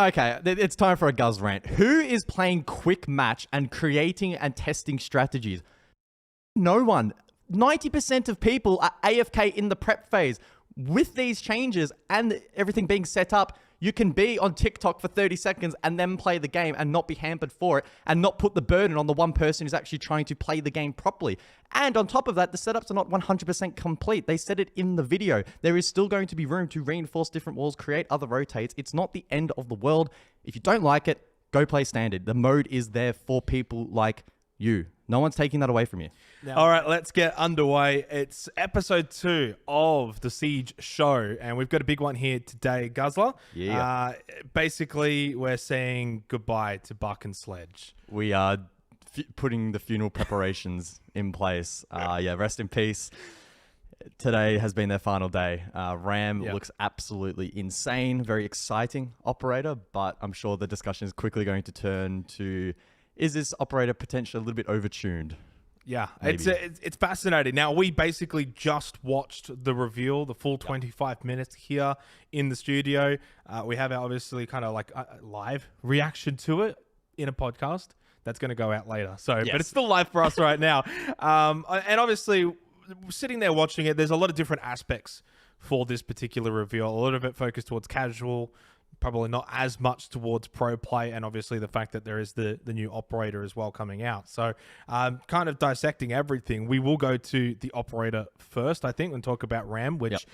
Okay, it's time for a Guzz Rant. Who is playing quick match and creating and testing strategies? No one. 90% of people are AFK in the prep phase. With these changes and everything being set up, you can be on TikTok for 30 seconds and then play the game and not be hampered for it and not put the burden on the one person who's actually trying to play the game properly. And on top of that, the setups are not 100% complete. They said it in the video. There is still going to be room to reinforce different walls, create other rotates. It's not the end of the world. If you don't like it, go play standard. The mode is there for people like you. No one's taking that away from you. All right, let's get underway. It's episode 2 of the Siege show, and we've got a big one here today, Guzzler. Yeah. Basically, we're saying goodbye to Buck and Sledge. We are putting the funeral preparations in place. Yeah, rest in peace. Today has been their final day. Ram looks absolutely insane. Very exciting operator, but I'm sure the discussion is quickly going to turn to, is this operator potentially a little bit overtuned? Yeah, it's fascinating. Now, we basically just watched the reveal, the full 25 minutes here in the studio. We have our obviously kind of like a live reaction to it in a podcast that's going to go out later. So, yes. But it's still live for us right now. And obviously, sitting there watching it, there's a lot of different aspects for this particular reveal. A lot of it focused towards casual, probably not as much towards pro play, and obviously the fact that there is the new operator as well coming out. So kind of dissecting everything, we will go to the operator first, I think, and talk about Ram, which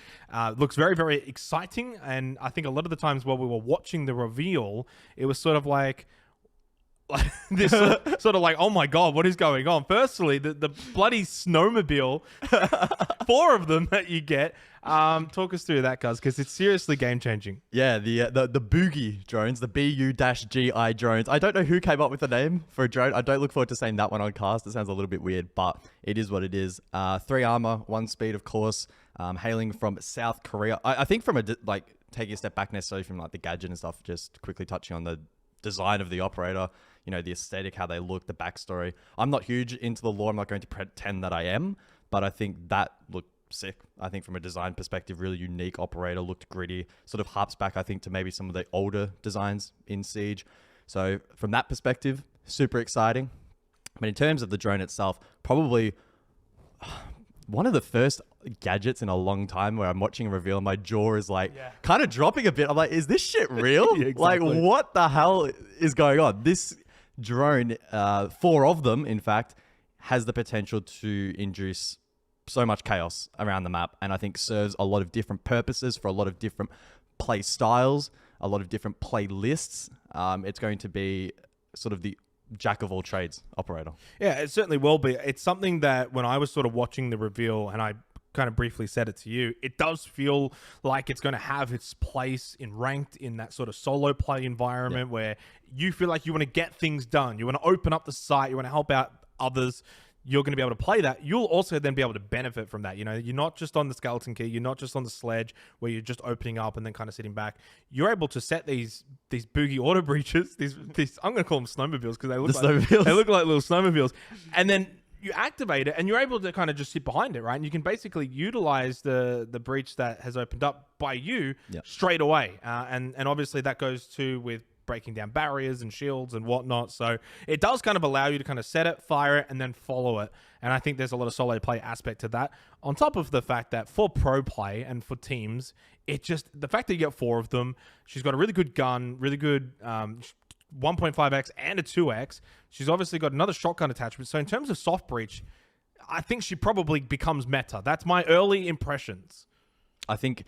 looks very, very exciting. And I think a lot of the times while we were watching the reveal, it was sort of like this sort of like, oh my God, what is going on? Firstly, the bloody snowmobile, 4 of them that you get. Talk us through that, Guzz, because it's seriously game changing. Yeah, the Boogie drones, the BU-GI drones. I don't know who came up with the name for a drone. I don't look forward to saying that one on cast. It sounds a little bit weird, but it is what it is. 3 armor, 1 speed, of course. Hailing from South Korea. I think from taking a step back necessarily from like the gadget and stuff, just quickly touching on the design of the operator, you know, the aesthetic, how they look, the backstory. I'm not huge into the lore. I'm not going to pretend that I am, but I think that looked sick. I think from a design perspective, really unique operator, looked gritty, sort of harps back, I think, to maybe some of the older designs in Siege. So from that perspective, super exciting. But in terms of the drone itself, probably one of the first gadgets in a long time where I'm watching a reveal and my jaw is like kind of dropping a bit. I'm like, is this shit real? Yeah, exactly. Like, what the hell is going on? This drone, 4 of them, in fact, has the potential to induce so much chaos around the map, and I think serves a lot of different purposes for a lot of different play styles, a lot of different play lists. It's going to be sort of the jack of all trades operator. Yeah, it certainly will be. It's something that when I was sort of watching the reveal, and I kind of briefly said it to you, it does feel like it's going to have its place in ranked, in that sort of solo play environment where you feel like you want to get things done. You want to open up the site. You want to help out others. You're going to be able to play that. You'll also then be able to benefit from that. You know, you're not just on the skeleton key. You're not just on the sledge where you're just opening up and then kind of sitting back. You're able to set these boogie auto breaches. These I'm going to call them snowmobiles because they look like little snowmobiles. And then you activate it and you're able to kind of just sit behind it, right? And you can basically utilize the breach that has opened up by you straight away. And obviously that goes to with breaking down barriers and shields and whatnot. So it does kind of allow you to kind of set it, fire it, and then follow it. And I think there's a lot of solo play aspect to that. On top of the fact that for pro play and for teams, it just, the fact that you get 4 of them, she's got a really good gun, really good 1.5x and a 2x. She's obviously got another shotgun attachment. So in terms of soft breach, I think she probably becomes meta. That's my early impressions. I think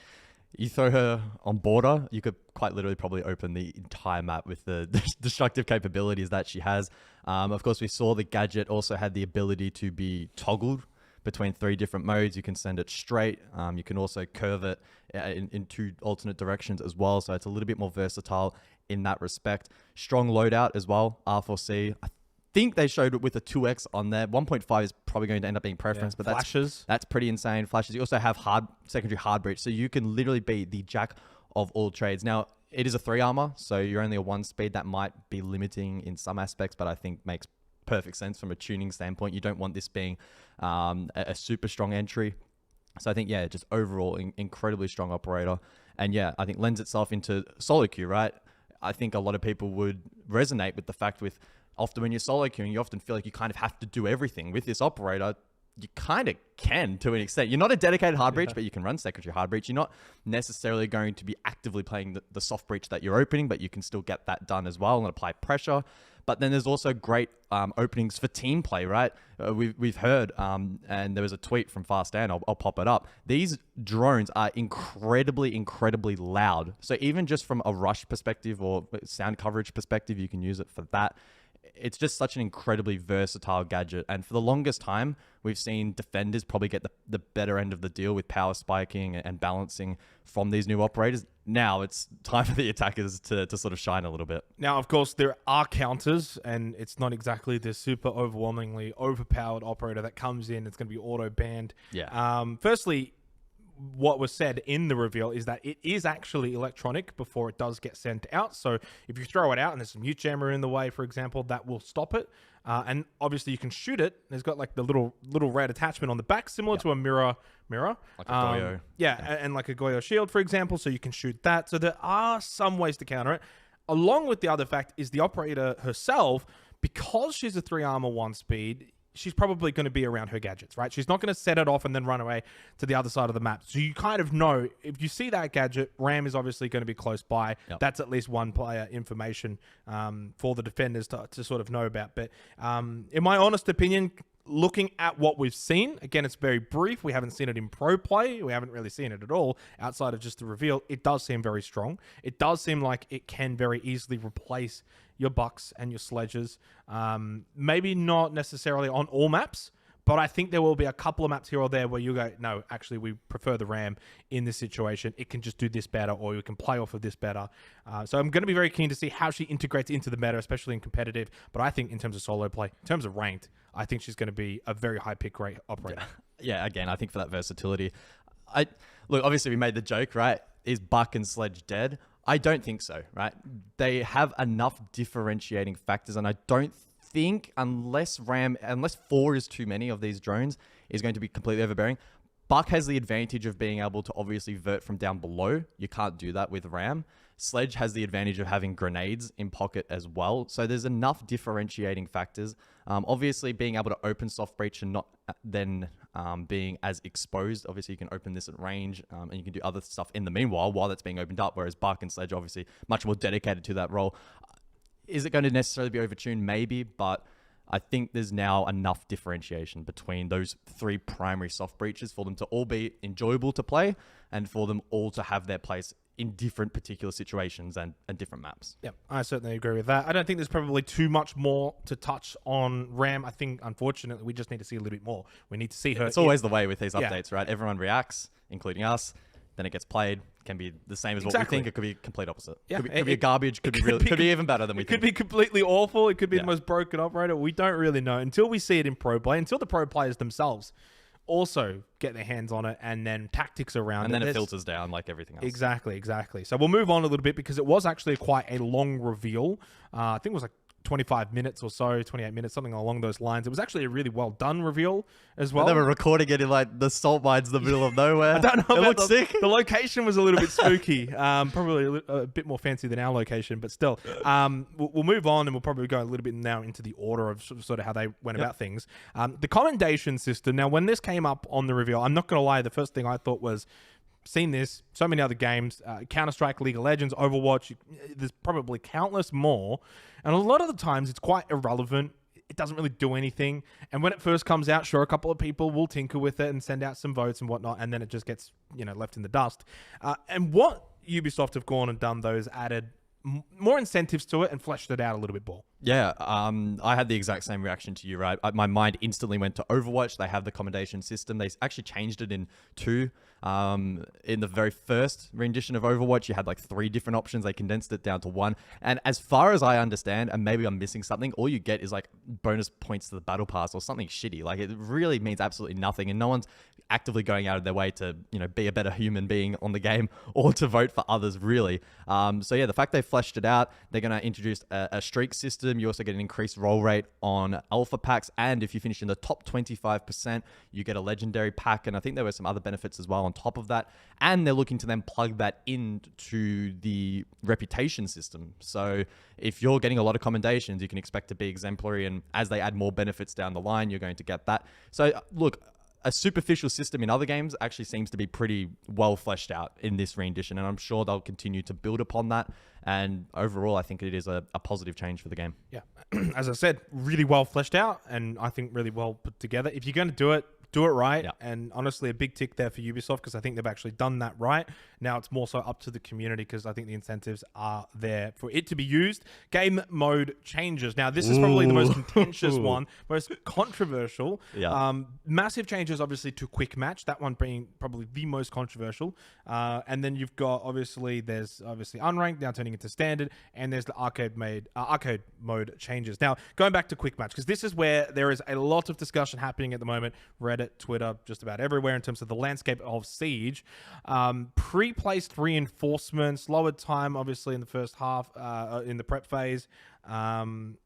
you throw her on border, you could quite literally probably open the entire map with the destructive capabilities that she has. Of course, we saw the gadget also had the ability to be toggled between 3 different modes. You can send it straight. You can also curve it in 2 alternate directions as well. So it's a little bit more versatile in that respect. Strong loadout as well, R4C. I think they showed it with a 2x on there. 1.5 is probably going to end up being preference, but that's pretty insane. Flashes. You also have secondary hard breach, so you can literally be the jack of all trades. Now, it is a 3 armor, so you're only a 1 speed. That might be limiting in some aspects, but I think makes perfect sense from a tuning standpoint. You don't want this being a super strong entry. So I think, yeah, just overall incredibly strong operator. And yeah, I think lends itself into solo queue, right? I think a lot of people would resonate with the fact with often when you're solo queuing, you often feel like you kind of have to do everything. With this operator, you kind of can to an extent. You're not a dedicated hard breach, but you can run secondary hard breach. You're not necessarily going to be actively playing the soft breach that you're opening, but you can still get that done as well and apply pressure. But then there's also great openings for team play, right? We've heard, and there was a tweet from Fast Dan, I'll pop it up. These drones are incredibly, incredibly loud. So even just from a rush perspective or sound coverage perspective, you can use it for that. It's just such an incredibly versatile gadget. And for the longest time, we've seen defenders probably get the better end of the deal with power spiking and balancing from these new operators. Now it's time for the attackers to sort of shine a little bit. Now, of course, there are counters, and it's not exactly this super overwhelmingly overpowered operator that comes in. It's going to be auto-banned. Yeah. Firstly, what was said in the reveal is that it is actually electronic before it does get sent out. So if you throw it out and there's some mute jammer in the way, for example, that will stop it. And obviously you can shoot it. There's got like the little red attachment on the back, similar to a mirror. Like a Goyo. And like a Goyo shield, for example. So you can shoot that. So there are some ways to counter it. Along with the other fact is the operator herself, because she's a 3 armor 1 speed, she's probably going to be around her gadgets, right? She's not going to set it off and then run away to the other side of the map. So you kind of know, if you see that gadget, Ram is obviously going to be close by. Yep. That's at least one player information for the defenders to sort of know about. But in my honest opinion, looking at what we've seen, again, it's very brief. We haven't seen it in pro play. We haven't really seen it at all outside of just the reveal. It does seem very strong. It does seem like it can very easily replace your Bucks and your Sledges. Maybe not necessarily on all maps, but I think there will be a couple of maps here or there where you go, no, actually, we prefer the Ram in this situation. It can just do this better, or you can play off of this better. So I'm going to be very keen to see how she integrates into the meta, especially in competitive. But I think in terms of solo play, in terms of ranked, I think she's going to be a very high pick rate operator. Yeah, again, I think for that versatility. Look, obviously we made the joke, right? Is Buck and Sledge dead? I don't think so, right? They have enough differentiating factors, and I don't think unless 4 is too many of these drones is going to be completely overbearing. Buck has the advantage of being able to obviously vert from down below. You can't do that with Ram. Sledge has the advantage of having grenades in pocket as well. So there's enough differentiating factors. Obviously, being able to open soft breach and not then being as exposed. Obviously, you can open this at range and you can do other stuff in the meanwhile while that's being opened up, whereas Buck and Sledge obviously much more dedicated to that role. Is it going to necessarily be overtuned? Maybe, but I think there's now enough differentiation between those 3 primary soft breaches for them to all be enjoyable to play and for them all to have their place in different particular situations and different maps. Yeah, I certainly agree with that. I don't think there's probably too much more to touch on Ram. I think, unfortunately, we just need to see a little bit more. We need to see her. It's always the way with these updates, right? Everyone reacts, including us. Then it gets played. Can be the same as what we think. It could be complete opposite. Yeah, could be garbage. Could be even better than we think. It could be completely awful. It could be the most broken operator. We don't really know until we see it in pro play. Until the pro players themselves also get their hands on it, and then tactics around it. And then it filters down like everything else. Exactly. So we'll move on a little bit because it was actually quite a long reveal. I think it was like 25 minutes or so, 28 minutes, something along those lines. It was actually a really well done reveal as well. They were recording it in like the salt mines in the middle of nowhere. I don't know. It looked sick. The location was a little bit spooky. Probably a bit more fancy than our location, but still. We'll move on, and we'll probably go a little bit now into the order of sort of how they went about things. The Commendation System. Now, when this came up on the reveal, I'm not going to lie, the first thing I thought was, seen this, so many other games, Counter-Strike, League of Legends, Overwatch, there's probably countless more. And a lot of the times it's quite irrelevant. It doesn't really do anything. And when it first comes out, sure, a couple of people will tinker with it and send out some votes and whatnot, and then it just gets, left in the dust. And what Ubisoft have gone and done, though, is added more incentives to it and fleshed it out a little bit more. Yeah, I had the exact same reaction to you, right? My mind instantly went to Overwatch. They have the Commendation System. They actually changed it in 2. In the very first rendition of Overwatch, you had like 3 different options. They condensed it down to 1. And as far as I understand, and maybe I'm missing something, all you get is like bonus points to the battle pass or something shitty. Like it really means absolutely nothing. And no one's actively going out of their way to, be a better human being on the game or to vote for others, really. So yeah, the fact they fleshed it out, they're going to introduce a streak system. You also get an increased roll rate on alpha packs. And if you finish in the top 25%, you get a legendary pack. And I think there were some other benefits as well on top of that. And they're looking to then plug that into the reputation system. So if you're getting a lot of commendations, you can expect to be exemplary. And as they add more benefits down the line, you're going to get that. So look, a superficial system in other games actually seems to be pretty well fleshed out in this rendition, and I'm sure they'll continue to build upon that. And overall, I think it is a positive change for the game. Yeah, as I said, really well fleshed out, and I think really well put together. If you're going to do it right. Yeah. And honestly, a big tick there for Ubisoft, because I think they've actually done that right. Now it's more so up to the community, because I think the incentives are there for it to be used. Game mode changes. Now, this is probably the most contentious one, most controversial. Yeah. Massive changes, obviously, to quick match. That one being probably the most controversial. And then you've got, there's unranked now turning into standard, and there's the arcade mode changes. Now, going back to quick match, because this is where there is a lot of discussion happening at the moment. Reddit, Twitter, just about everywhere in terms of the landscape of Siege. Pre-placed reinforcements, lowered time, obviously, in the first half, in the prep phase. An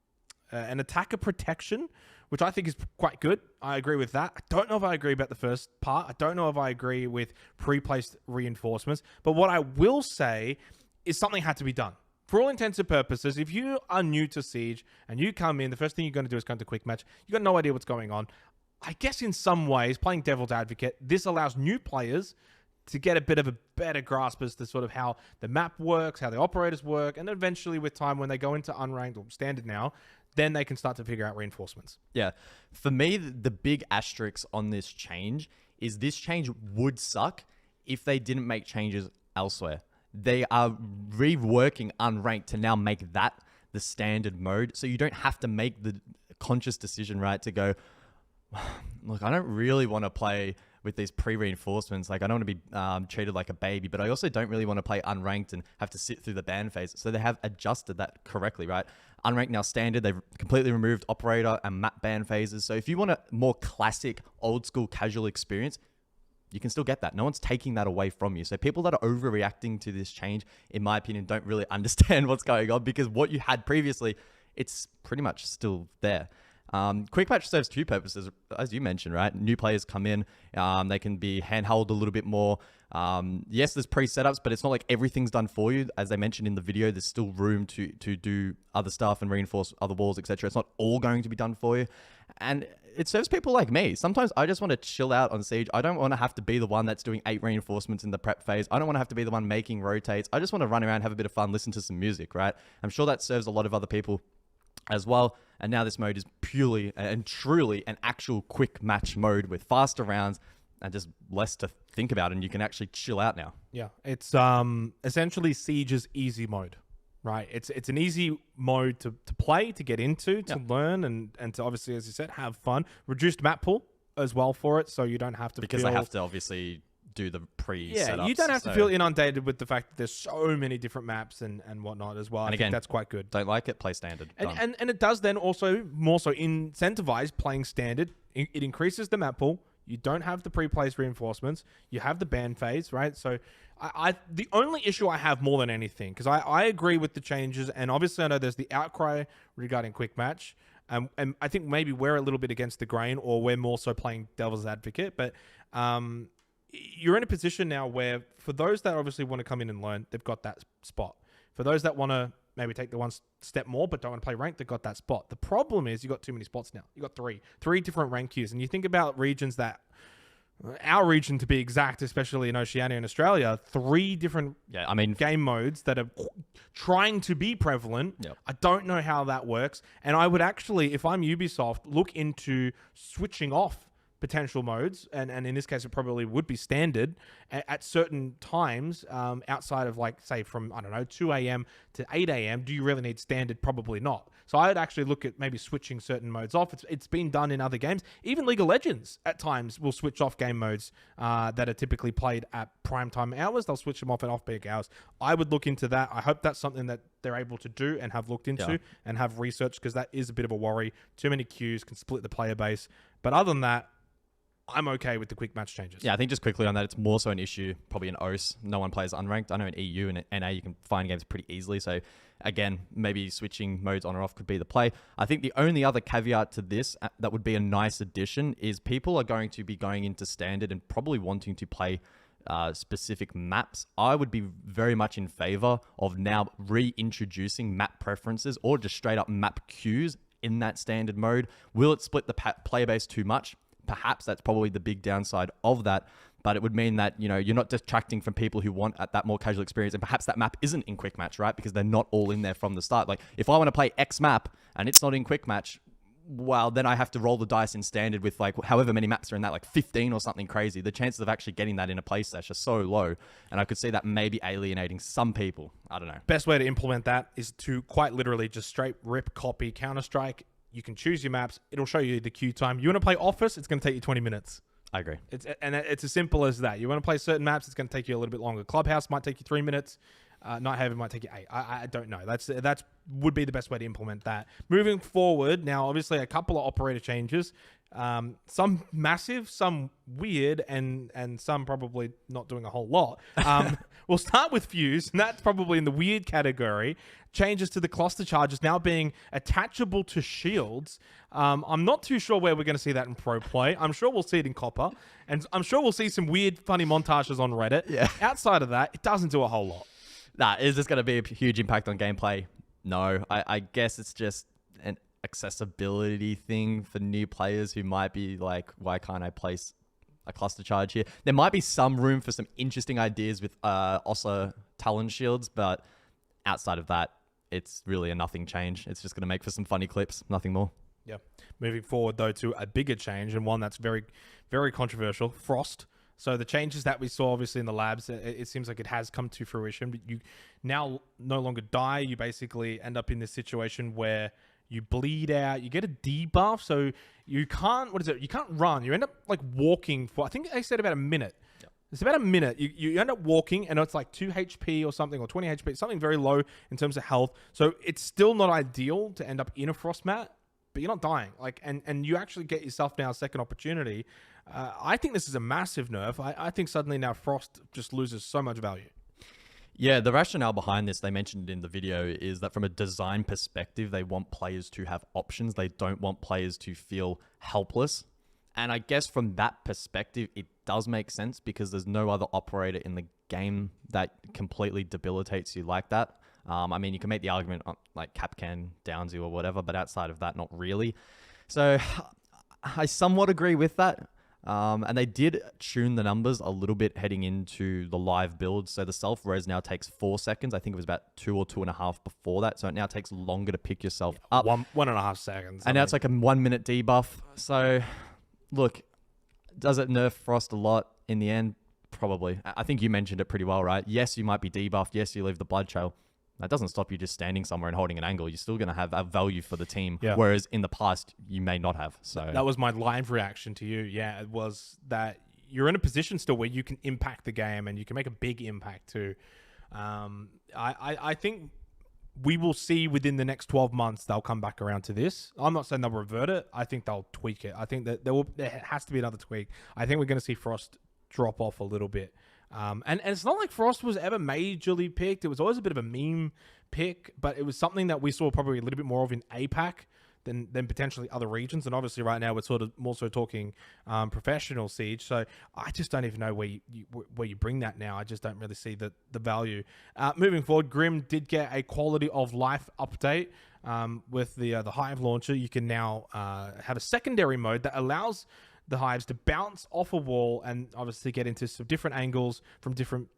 attacker protection, which I think is quite good. I agree with that. I don't know if I agree about the first part. I don't know if I agree with pre-placed reinforcements. But what I will say is something had to be done. For all intents and purposes, if you are new to Siege and you come in, the first thing you're going to do is come to quick match. You've got no idea what's going on. I guess in some ways, playing devil's advocate, this allows new players to get a bit of a better grasp as to sort of how the map works, how the operators work, and eventually with time when they go into unranked or standard now, then they can start to figure out reinforcements. Yeah. For me, the big asterisk on this change is this change would suck if they didn't make changes elsewhere. They are reworking unranked to now make that the standard mode, so you don't have to make the conscious decision, right, to go, look, I don't really want to play with these pre-reinforcements. Like, I don't want to be treated like a baby, but I also don't really want to play unranked and have to sit through the ban phase. So they have adjusted that correctly, right? Unranked now standard. They've completely removed operator and map ban phases. So if you want a more classic, old school, casual experience, you can still get that. No one's taking that away from you. So people that are overreacting to this change, in my opinion, don't really understand what's going on, because what you had previously, it's pretty much still there. Quick match serves two purposes, as you mentioned, right? New players come in, they can be handheld a little bit more. Yes, there's pre-setups, but it's not like everything's done for you. As they mentioned in the video, there's still room to do other stuff and reinforce other walls, etc. It's not all going to be done for you. And it serves people like me. Sometimes I just want to chill out on Siege. I don't want to have to be the one that's doing 8 reinforcements in the prep phase. I don't want to have to be the one making rotates. I just want to run around, have a bit of fun, listen to some music, right? I'm sure that serves a lot of other people as well. And now this mode is purely and truly an actual quick match mode with faster rounds and just less to think about, and you can actually chill out now. Yeah, it's essentially Siege's easy mode, right? It's an easy mode to play, to get into, to learn, and to obviously, as you said, have fun. Reduced map pool as well for it, so you don't have to because they have to obviously do the pre-setups. Yeah, you don't have to feel inundated with the fact that there's so many different maps and whatnot as well. And I again, think that's quite good. Don't like it, play standard. And it does then also more so incentivize playing standard. It increases the map pool. You don't have the pre-placed reinforcements. You have the ban phase, right? So the only issue I have more than anything, because I agree with the changes, and obviously I know there's the outcry regarding quick match. And I think maybe we're a little bit against the grain, or we're more so playing devil's advocate. But you're in a position now where for those that obviously want to come in and learn, they've got that spot. For those that want to maybe take the one step more but don't want to play ranked, they've got that spot. The problem is you've got too many spots now. You've got three different rank queues. And you think about regions that, our region to be exact, especially in Oceania and Australia, 3 different game modes that are trying to be prevalent. Yep. I don't know how that works. And I would actually, if I'm Ubisoft, look into switching off potential modes, and in this case it probably would be standard at certain times, outside of, like, say from, I don't know, 2 a.m. to 8 a.m. Do you really need standard? Probably not. So I'd actually look at maybe switching certain modes off. It's been done in other games. Even League of Legends at times will switch off game modes that are typically played at prime time hours. They'll switch them off at off-peak hours. I would look into that. I hope that's something that they're able to do and have looked into and have researched, because that is a bit of a worry. Too many queues can split the player base. But other than that, I'm okay with the quick match changes. Yeah, I think just quickly on that, it's more so an issue probably in OS. No one plays unranked. I know in EU and NA you can find games pretty easily. So again, maybe switching modes on or off could be the play. I think the only other caveat to this that would be a nice addition is people are going to be going into standard and probably wanting to play specific maps, I would be very much in favor of now reintroducing map preferences or just straight up map queues in that standard mode. Will it split the player base too much? Perhaps. That's probably the big downside of that. But it would mean that, you're not detracting from people who want at that more casual experience. And perhaps that map isn't in quick match, right? Because they're not all in there from the start. Like, if I want to play X map and it's not in quick match, well, then I have to roll the dice in standard with like however many maps are in that, like 15 or something crazy. The chances of actually getting that in a play session are so low. And I could see that maybe alienating some people. I don't know. Best way to implement that is to quite literally just straight rip, copy, Counter-Strike. You can choose your maps. It'll show you the queue time. You want to play Office? It's going to take you 20 minutes. I agree. It's as simple as that. You want to play certain maps? It's going to take you a little bit longer. Clubhouse might take you 3 minutes. Night Haven might take you 8. I don't know. That's would be the best way to implement that. Moving forward, now obviously a couple of operator changes. Some massive, some weird, and some probably not doing a whole lot. We'll start with Fuze, and that's probably in the weird category. Changes to the cluster charges now being attachable to shields. I'm not too sure where we're going to see that in pro play. I'm sure we'll see it in Copper, and I'm sure we'll see some weird, funny montages on Reddit. Yeah. Outside of that, it doesn't do a whole lot. Nah, is this going to be a huge impact on gameplay? No. I guess it's just an accessibility thing for new players who might be like, why can't I place a cluster charge here? There might be some room for some interesting ideas with also Talon shields, but outside of that, it's really a nothing change. It's just going to make for some funny clips, nothing more. Yeah. Moving forward, though, to a bigger change, and one that's very, very controversial, Frost. So the changes that we saw, obviously, in the labs, it seems like it has come to fruition. But you now no longer die. You basically end up in this situation where you bleed out. You get a debuff, so you can't, you can't run. You end up, like, walking for, I think they said about a minute. Yep. It's about a minute. You end up walking, and it's like 2 HP or something, or 20 HP, something very low in terms of health. So it's still not ideal to end up in a Frost mat, but you're not dying. Like, and you actually get yourself now a second opportunity. I think this is a massive nerf. I think suddenly now Frost just loses so much value. Yeah, the rationale behind this, they mentioned in the video, is that from a design perspective, they want players to have options. They don't want players to feel helpless. And I guess from that perspective, it does make sense because there's no other operator in the game that completely debilitates you like that. I mean, you can make the argument like Capcan downs you or whatever, but outside of that, not really. So I somewhat agree with that. And they did tune the numbers a little bit heading into the live build. So the self-res now takes 4 seconds. I think it was about 2 or 2.5 before that. So it now takes longer to pick yourself up. 1.5 seconds. And now it's like a 1 minute debuff. So look, does it nerf Frost a lot in the end? Probably. I think you mentioned it pretty well, right? Yes, you might be debuffed. Yes, you leave the blood trail. That doesn't stop you just standing somewhere and holding an angle. You're still going to have a value for the team. Yeah. Whereas in the past, you may not have. So that was my live reaction to you. Yeah, it was that you're in a position still where you can impact the game and you can make a big impact too. I think we will see within the next 12 months, they'll come back around to this. I'm not saying they'll revert it. I think they'll tweak it. I think that there has to be another tweak. I think we're going to see Frost drop off a little bit. And it's not like Frost was ever majorly picked. It was always a bit of a meme pick, but it was something that we saw probably a little bit more of in APAC than potentially other regions. And obviously right now we're sort of more so talking professional Siege. So I just don't even know where you bring that now. I just don't really see the value. Moving forward, Grim did get a quality of life update with the Hive launcher. You can now have a secondary mode that allows the hives to bounce off a wall and obviously get into some different angles from different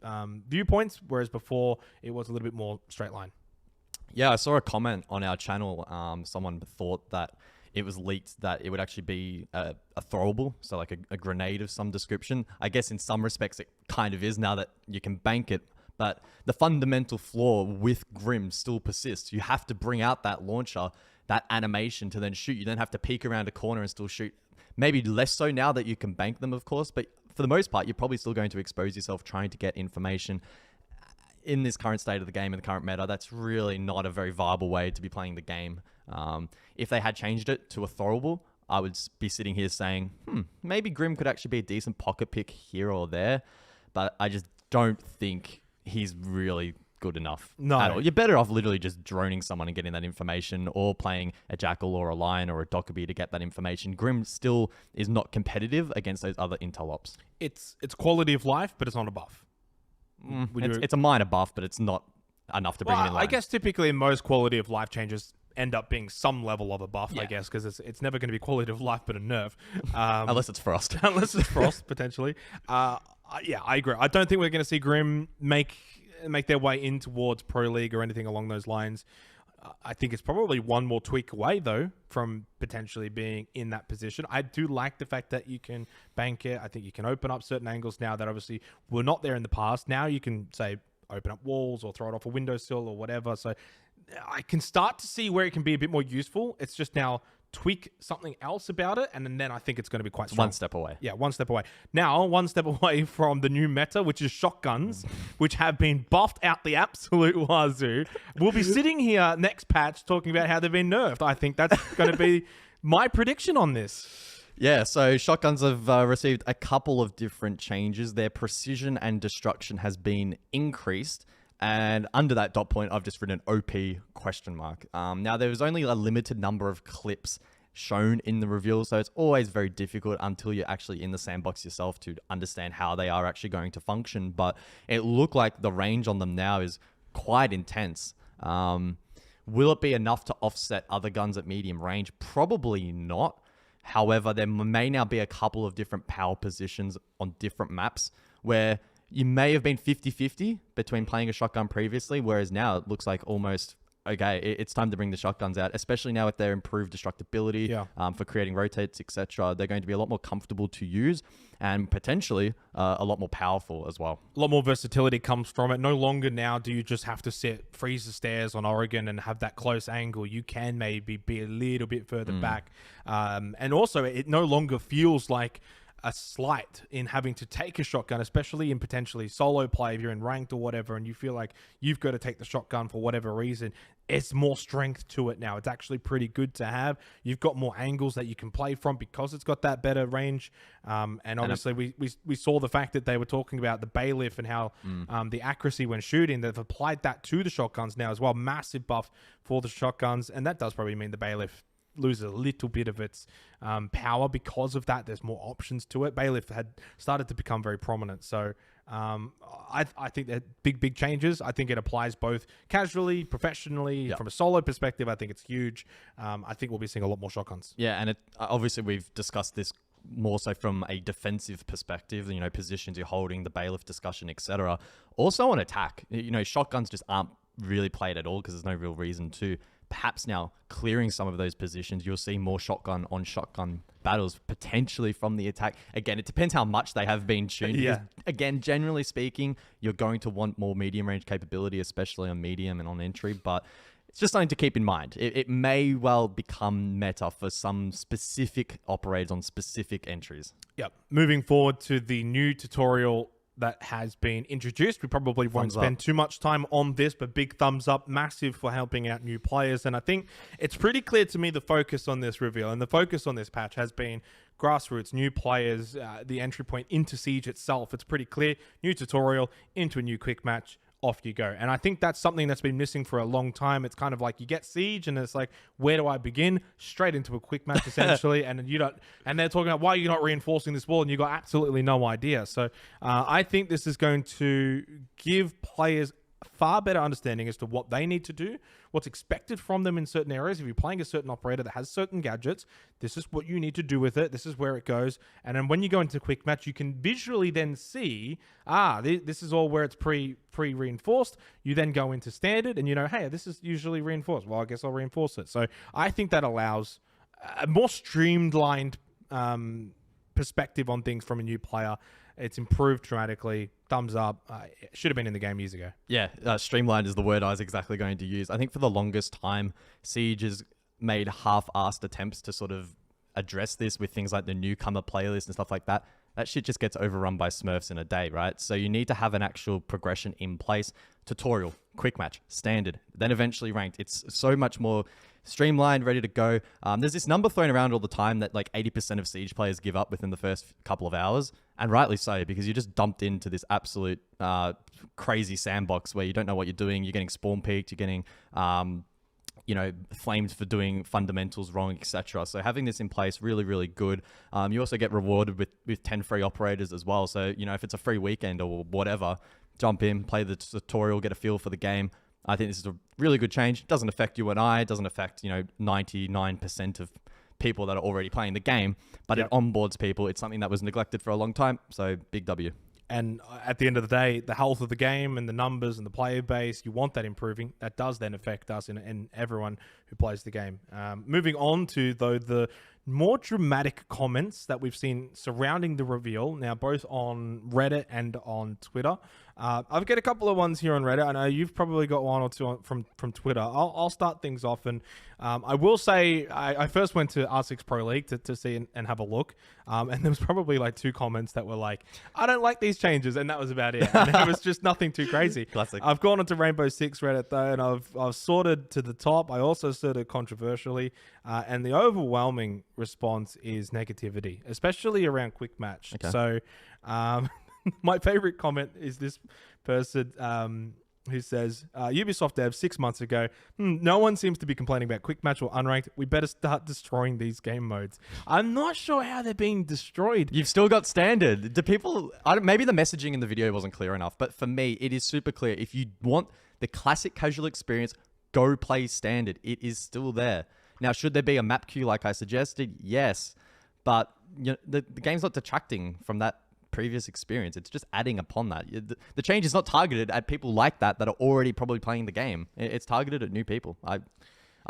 viewpoints, whereas before it was a little bit more straight line. Yeah, I saw a comment on our channel. Someone thought that it was leaked that it would actually be a throwable, so like a grenade of some description. I guess in some respects it kind of is now that you can bank it, but the fundamental flaw with Grim still persists. You have to bring out that launcher, that animation to then shoot. You don't have to peek around a corner and still shoot. Maybe less so now that you can bank them, of course, but for the most part, you're probably still going to expose yourself trying to get information. In this current state of the game, in the current meta, that's really not a very viable way to be playing the game. If they had changed it to a throwable, I would be sitting here saying, maybe Grim could actually be a decent pocket pick here or there, but I just don't think he's really good enough No. at all. You're better off literally just droning someone and getting that information, or playing a Jackal or a Lion or a Dockerby to get that information. Grim still is not competitive against those other Intel ops. It's quality of life, but it's not a buff. It's a minor buff, but it's not enough to bring it in line. I guess typically most quality of life changes end up being some level of a buff, I guess, because it's never going to be quality of life but a nerf. Unless it's Frost. Unless it's Frost, potentially. Yeah, I agree. I don't think we're going to see Grim make their way in towards Pro League or anything along those lines. I think it's probably one more tweak away, though, from potentially being in that position. I do like the fact that you can bank it. I think you can open up certain angles now that obviously were not there in the past. Now you can, say, open up walls or throw it off a windowsill or whatever. So I can start to see where it can be a bit more useful. It's just now tweak something else about it, and then I think it's going to be quite strong. One step away. Yeah, one step away. Now, one step away from the new meta, which is shotguns, which have been buffed out the absolute wazoo. We'll be sitting here next patch talking about how they've been nerfed. I think that's going to be my prediction on this. Yeah, so shotguns have received a couple of different changes. Their precision and destruction has been increased. And under that dot point, I've just written OP question mark. Now, there was only a limited number of clips shown in the reveal, so it's always very difficult until you're actually in the sandbox yourself to understand how they are actually going to function. But it looked like the range on them now is quite intense. Will it be enough to offset other guns at medium range? Probably not. However, there may now be a couple of different power positions on different maps where you may have been 50-50 between playing a shotgun previously, whereas now it looks like almost, okay, it's time to bring the shotguns out, especially now with their improved destructibility for creating rotates, etc. They're going to be a lot more comfortable to use and potentially a lot more powerful as well. A lot more versatility comes from it. No longer now do you just have to freeze the stairs on Oregon and have that close angle. You can maybe be a little bit further back. And also, it no longer feels like a slight in having to take a shotgun, especially in potentially solo play if you're in ranked or whatever, and you feel like you've got to take the shotgun for whatever reason. It's more strength to it now. It's actually pretty good to have. You've got more angles that you can play from because it's got that better range. And obviously, we saw the fact that they were talking about the bailiff and how the accuracy when shooting. They've applied that to the shotguns now as well. Massive buff for the shotguns, and that does probably mean the bailiff loses a little bit of its power because of that. There's more options to it. Bailiff had started to become very prominent. So I think that big changes. I think it applies both casually, professionally, from a solo perspective. I think it's huge. I think we'll be seeing a lot more shotguns. Yeah, and obviously we've discussed this more so from a defensive perspective, positions you're holding, the bailiff discussion, etc. Also on attack, shotguns just aren't really played at all because there's no real reason to. Perhaps now clearing some of those positions, you'll see more shotgun on shotgun battles potentially from the attack. Again, it depends how much they have been tuned. Yeah. Again, generally speaking, you're going to want more medium range capability, especially on medium and on entry, but it's just something to keep in mind. It may well become meta for some specific operators on specific entries. Yep. Moving forward to the new tutorial that has been introduced. We probably won't spend too much time on this, but big thumbs up, massive for helping out new players. And I think it's pretty clear to me the focus on this reveal and the focus on this patch has been grassroots, new players, the entry point into Siege itself. It's pretty clear. New tutorial into a new quick match. Off you go. And I think that's something that's been missing for a long time. It's kind of like you get Siege and it's like, where do I begin? Straight into a quick match essentially. And they're talking about why you're not reinforcing this wall and you got absolutely no idea. So I think this is going to give players far better understanding as to what they need to do, what's expected from them in certain areas. If you're playing a certain operator that has certain gadgets, this is what you need to do with it. This is where it goes. And then when you go into quick match, you can visually then see, this is all where it's pre-reinforced. You then go into standard and hey, this is usually reinforced. Well, I guess I'll reinforce it. So I think that allows a more streamlined perspective on things from a new player. It's improved dramatically. Thumbs up. It should have been in the game years ago. Yeah, streamlined is the word I was exactly going to use. I think for the longest time, Siege has made half-assed attempts to sort of address this with things like the newcomer playlist and stuff like that. that shit just gets overrun by Smurfs in a day, right? So you need to have an actual progression in place. Tutorial, quick match, standard, then eventually ranked. It's so much more streamlined, ready to go. There's this number thrown around all the time that like 80% of Siege players give up within the first couple of hours, and rightly so, because you're just dumped into this absolute crazy sandbox where you don't know what you're doing. You're getting spawn peaked, you're getting flamed for doing fundamentals wrong, etc. So having this in place, really, really good. You also get rewarded with 10 free operators as well. So, if it's a free weekend or whatever, jump in, play the tutorial, get a feel for the game. I think this is a really good change. It doesn't affect you and I. It doesn't affect, 99% of people that are already playing the game, but it onboards people. It's something that was neglected for a long time. So big W. And at the end of the day, the health of the game and the numbers and the player base, you want that improving. That does then affect us and everyone who plays the game. Moving on to, though, the more dramatic comments that we've seen surrounding the reveal, now both on Reddit and on Twitter. I've got a couple of ones here on Reddit. I know you've probably got one or two from Twitter. I'll start things off, and I will say I first went to R6 Pro League to see and have a look, and there was probably like 2 comments that were like, I don't like these changes, and that was about it. And it was just nothing too crazy. Classic. I've gone onto Rainbow Six Reddit though, and I've sorted to the top. I also sorted controversially, and the overwhelming response is negativity, especially around quick match. Okay. So my favorite comment is this person who says, Ubisoft dev 6 months ago, no one seems to be complaining about quick match or unranked. We better start destroying these game modes. I'm not sure how they're being destroyed. You've still got standard. Do people... maybe the messaging in the video wasn't clear enough, but for me, it is super clear. If you want the classic casual experience, go play standard. It is still there. Now, should there be a map queue like I suggested? Yes. But the game's not detracting from that previous experience. It's just adding upon that. The change is not targeted at people like that are already probably playing the game. It's targeted at new people. I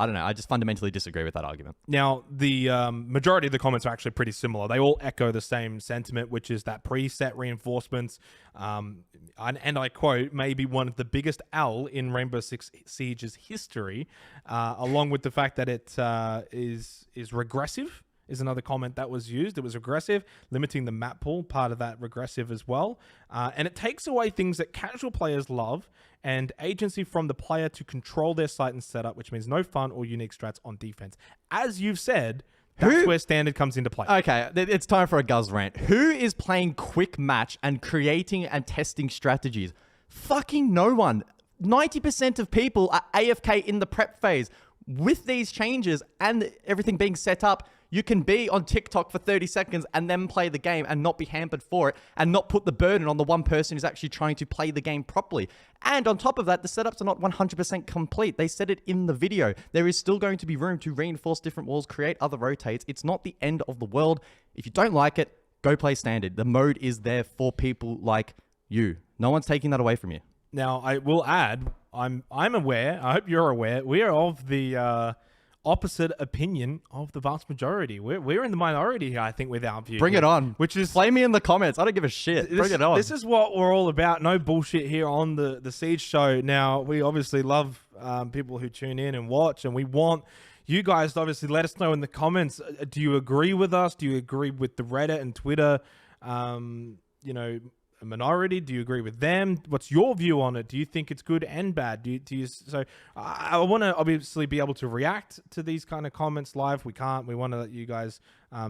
don't know. I just fundamentally disagree with that argument. Now, the majority of the comments are actually pretty similar. They all echo the same sentiment, which is that preset reinforcements, and I quote, maybe one of the biggest L in Rainbow Six Siege's history, along with the fact that it is regressive, is another comment that was used. It was regressive, limiting the map pool, part of that regressive as well. And it takes away things that casual players love and agency from the player to control their site and setup, which means no fun or unique strats on defense. As you've said, that's where standard comes into play. Okay, it's time for a Guzz Rant. Who is playing quick match and creating and testing strategies? Fucking no one. 90% of people are AFK in the prep phase. With these changes and everything being set up, you can be on TikTok for 30 seconds and then play the game and not be hampered for it and not put the burden on the one person who's actually trying to play the game properly. And on top of that, the setups are not 100% complete. They said it in the video. There is still going to be room to reinforce different walls, create other rotates. It's not the end of the world. If you don't like it, go play standard. The mode is there for people like you. No one's taking that away from you. Now, I will add, I'm aware, I hope you're aware, we are of the opposite opinion of the vast majority. We're in the minority here, I think, with our view. Bring it on. Which is... Flame me in the comments. I don't give a shit. Bring it on. This is what we're all about. No bullshit here on the Siege show. Now, we obviously love people who tune in and watch, and we want you guys to obviously let us know in the comments. Do you agree with us? Do you agree with the Reddit and Twitter a minority? Do you agree with them? What's your view on it? Do you think it's good and bad? Do you so I want to obviously be able to react to these kind of comments live. We can't. We want to let you guys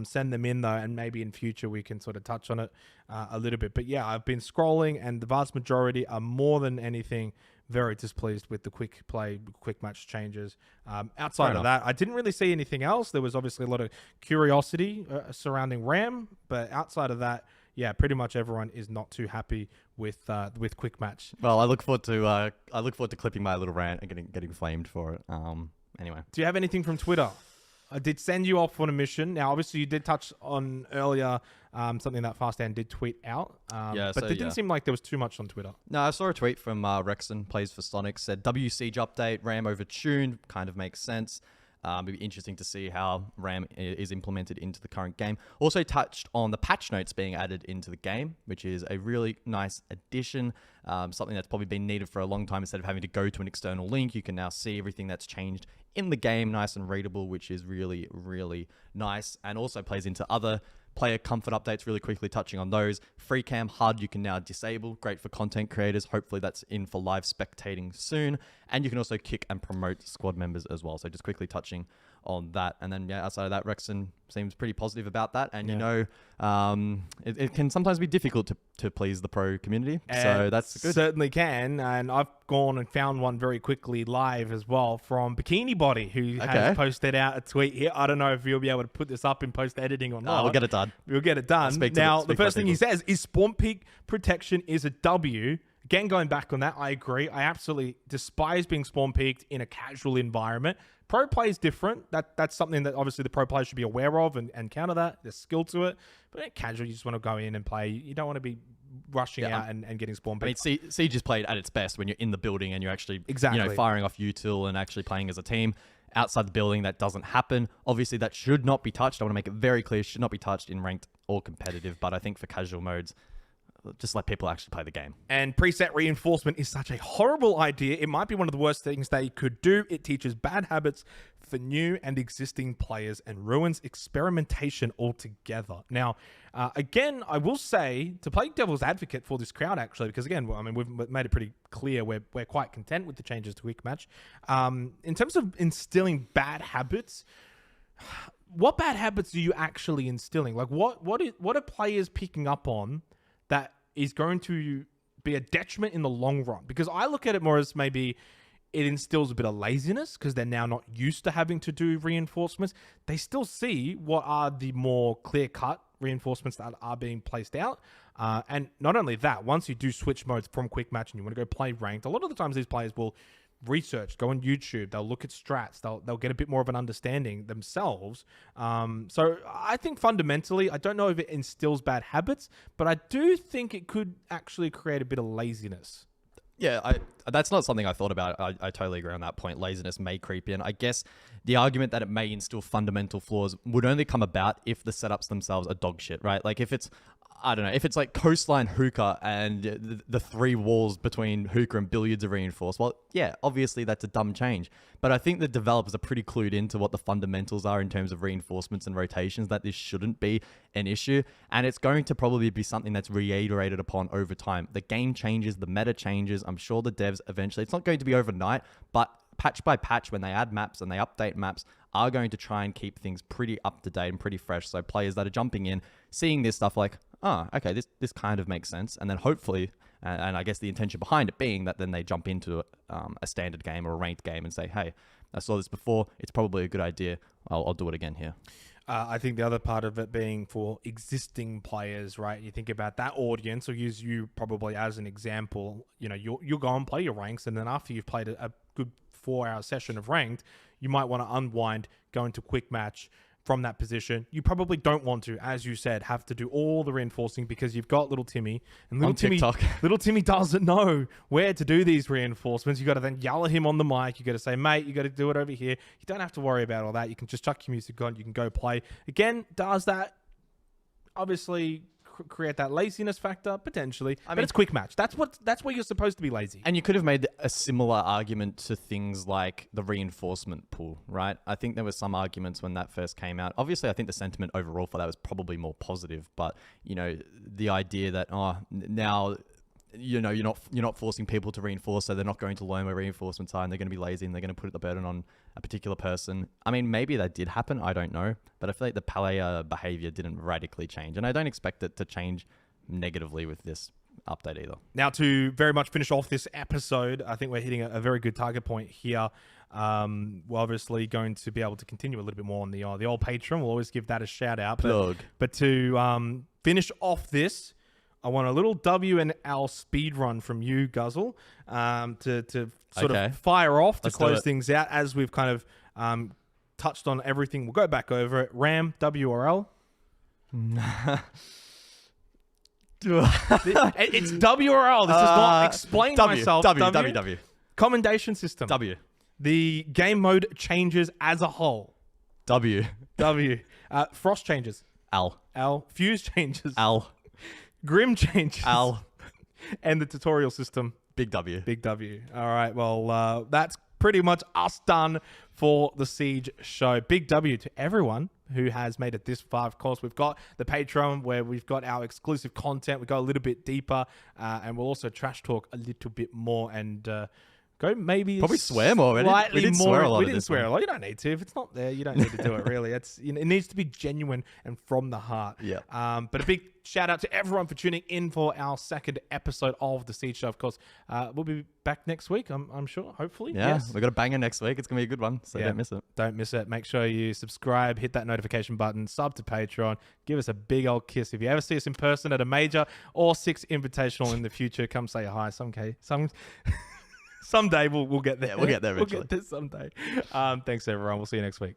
send them in though, and maybe in future we can sort of touch on it a little bit. But yeah, I've been scrolling, and the vast majority are more than anything very displeased with the quick match changes. Outside of that, I didn't really see anything else. There was obviously a lot of curiosity surrounding RAM, but outside of that, yeah, pretty much everyone is not too happy with quick match. Well, I look forward to clipping my little rant and getting flamed for it. Anyway, do you have anything from Twitter? I did send you off on a mission. Now, obviously, you did touch on earlier something that Fastan did tweet out. But it didn't seem like there was too much on Twitter. No, I saw a tweet from Rexon, plays for Sonic, said W Siege update, RAM overtuned, kind of makes sense. It'd be interesting to see how RAM is implemented into the current game. Also touched on the patch notes being added into the game, which is a really nice addition. Something that's probably been needed for a long time. Instead of having to go to an external link, you can now see everything that's changed in the game, nice and readable, which is really, really nice. And also plays into other Player comfort updates, really quickly touching on those. Free cam HUD you can now disable. Great for content creators. Hopefully that's in for live spectating soon. And you can also kick and promote squad members as well. So just quickly touching on that. And then outside of that, Rexon seems pretty positive about that. And it can sometimes be difficult to please the pro community. So that's good. Certainly can. And I've gone and found one very quickly live as well from BikiniBodhi, who has posted out a tweet here. I don't know if you'll be able to put this up in post editing or not. We'll get it done. We'll get it done. Now, the first thing he says is spawn peak protection is a W. Again, going back on that, I agree. I absolutely despise being spawn peaked in a casual environment. Pro play is different. That's something that obviously the pro players should be aware of and counter that. There's skill to it. But casual, you just want to go in and play. You don't want to be rushing out and getting spawn peaked. I mean, Siege is played at its best when you're in the building and you're actually exactly firing off util and actually playing as a team. Outside the building, that doesn't happen. Obviously, that should not be touched. I want to make it very clear, should not be touched in ranked or competitive. But I think for casual modes, just let people actually play the game. And preset reinforcement is such a horrible idea. It might be one of the worst things they could do. It teaches bad habits for new and existing players and ruins experimentation altogether. Now, again, I will say, to play devil's advocate for this crowd, actually, because again, I mean, we've made it pretty clear we're quite content with the changes to Quick Match. In terms of instilling bad habits, what bad habits are you actually instilling? Like, what are players picking up on that is going to be a detriment in the long run? Because I look at it more as maybe it instills a bit of laziness because they're now not used to having to do reinforcements. They still see what are the more clear-cut reinforcements that are being placed out. And not only that, once you do switch modes from Quick Match and you want to go play ranked, a lot of the times these players will research, go on YouTube, they'll look at strats, they'll get a bit more of an understanding themselves. So I think fundamentally, I don't know if it instills bad habits, but I do think it could actually create a bit of laziness. Yeah, that's not something I thought about. I totally agree on that point. Laziness may creep in. I guess the argument that it may instill fundamental flaws would only come about if the setups themselves are dog shit, right? Like if it's, I don't know, if it's like coastline hookah and the three walls between hookah and billiards are reinforced, well, yeah, obviously that's a dumb change. But I think the developers are pretty clued into what the fundamentals are in terms of reinforcements and rotations, that this shouldn't be an issue. And it's going to probably be something that's reiterated upon over time. The game changes, the meta changes. I'm sure the devs eventually, it's not going to be overnight, but patch by patch, when they add maps and they update maps, are going to try and keep things pretty up to date and pretty fresh. So players that are jumping in, seeing this stuff like, oh, okay, this kind of makes sense. And then hopefully, and I guess the intention behind it being that then they jump into a standard game or a ranked game and say, hey, I saw this before. It's probably a good idea. I'll do it again here. I think the other part of it being for existing players, right? You think about that audience, or use you probably as an example. You know, you'll go and play your ranks, and then after you've played a good 4-hour session of ranked, you might want to unwind, go into Quick Match from that position. You probably don't want to, as you said, have to do all the reinforcing because you've got little Timmy, and little Timmy doesn't know where to do these reinforcements. You got to then yell at him on the mic. You got to say, mate, you got to do it over here. You don't have to worry about all that. You can just chuck your music on. You can go play. Again, does that obviously create that laziness factor? Potentially. But it's Quick Match. That's where you're supposed to be lazy. And you could have made a similar argument to things like the reinforcement pool, right? I think there were some arguments when that first came out. Obviously, I think the sentiment overall for that was probably more positive, but you know, the idea that now, you know, you're not forcing people to reinforce, so they're not going to learn where reinforcements are, and they're going to be lazy, and they're going to put the burden on a particular person. I mean, maybe that did happen. I don't know, but I feel like the player behavior didn't radically change, and I don't expect it to change negatively with this update either. Now, to very much finish off this episode, I think we're hitting a very good target point here. We're obviously going to be able to continue a little bit more on the old Patreon. We'll always give that a shout out. But to finish off this, I want a little W and L speed run from you, Guzzle, to sort of fire off to close things out as we've kind of touched on everything. We'll go back over it. Ram, W or L? It's W or L. This is not explain myself. W. Commendation System. W. The game mode changes as a whole. W. Frost changes. L. Fuze changes. L. Grim changes. L. And the tutorial system. Big W. All right. Well, that's pretty much us done for the Siege show. Big W to everyone who has made it this far. Of course, we've got the Patreon where we've got our exclusive content. We go a little bit deeper, and we'll also trash talk a little bit more and go maybe probably swear more. Slightly we didn't more. Swear a lot. We didn't swear a lot. You don't need to. If it's not there, you don't need to do it. Really, it needs to be genuine and from the heart. Yeah. But a big shout out to everyone for tuning in for our second episode of the Siege show. Of course, we'll be back next week. I'm sure. Hopefully. Yeah. Yes. We've got a banger next week. It's gonna be a good one. So don't miss it. Don't miss it. Make sure you subscribe, hit that notification button, sub to Patreon, give us a big old kiss. If you ever see us in person at a major or Six Invitational in the future, come say hi. Someday we'll get there. Yeah, we'll get there eventually. We'll get there someday. Thanks everyone. We'll see you next week.